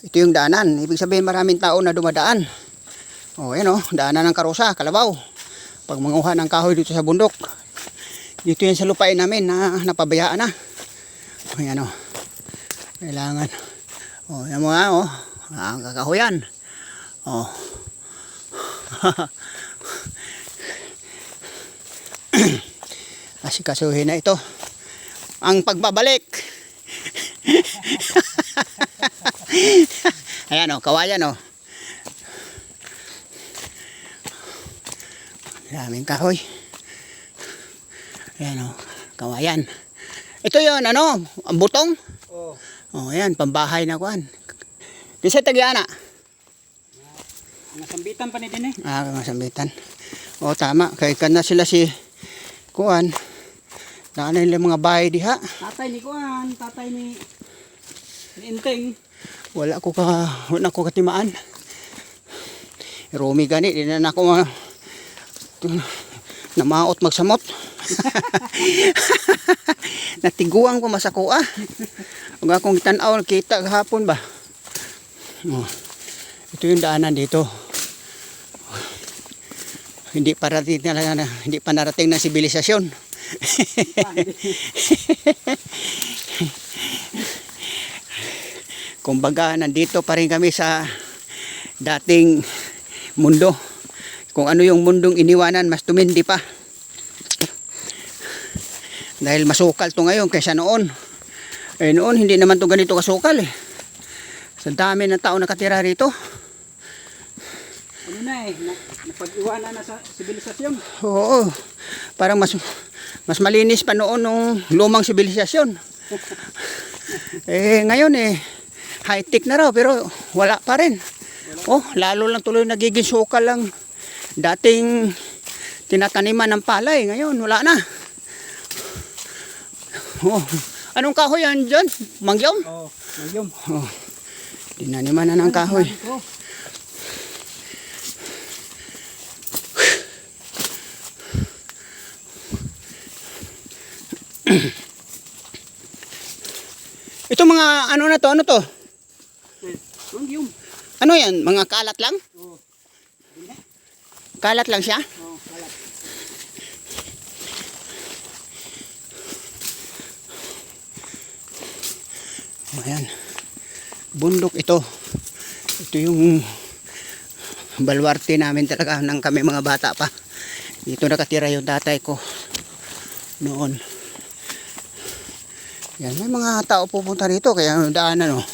Ito yung daanan. Ibig sabihin maraming tao na dumadaan. O, ayan o. Daanan ng karusa, kalabaw. Pag manguha ng kahoy dito sa bundok. Dito yan sa lupain namin na napabayaan na. Ayan o. Kailangan. O, yan mo nga o. Ang kakahuyan. O. Asikasuhin na ito. Ang pagbabalik. Ayan o, kawayan o. Daming kahoy. Ayan o, kawayan. Ito yun, ano, ang butong. Oh. O, ayan, pambahay na kuhan. Di sa tagyana. Nasambitan pa ni din eh. Ah, masambitan. O, tama. Kaya ka na sila si kuhan. Daan nila mga bahay diha. Tatay ni Kuan, tatay ni Inteng. Wala ko katimaan. Romi gani, di na ako namaot magsamot. Natiguan ko masakua. Huwag akong tanaw, kita kahapon ba. Oh, ito yung daanan dito. Hindi pa narating na sibilisasyon. Kumbaga, nandito pa rin kami sa dating mundo. Kung ano yung mundong iniwanan, mas tumindi pa. Dahil masukal to ngayon kaysa noon. Eh noon, hindi naman to ganito kasukal eh. Sa dami ng tao nakatira rito. Ano na eh, napag-iwanan na sa sibilisasyon. Oo, parang mas malinis pa noon nung lumang sibilisasyon. Eh ngayon eh, high-tech na raw pero wala pa rin. Oh, lalo lang tuloy nagiging sukal lang. Dating tinataniman ng palay, ngayon wala na. Oh, anong kahoy yan dyan? Mangyom? Oh, magyom. Oh, tinaniman na ng kahoy. Ito mga ano na to? Ano to? Magyom. Ano yan? Mga kalat lang? Oh. Kalat lang siya? Oh, kalat. Ayan. Bundok ito. Ito yung balwarte namin talaga nang kami mga bata pa. Dito nakatira yung tatay ko noon. Yan, may mga tao pupunta rito kaya daanan oh.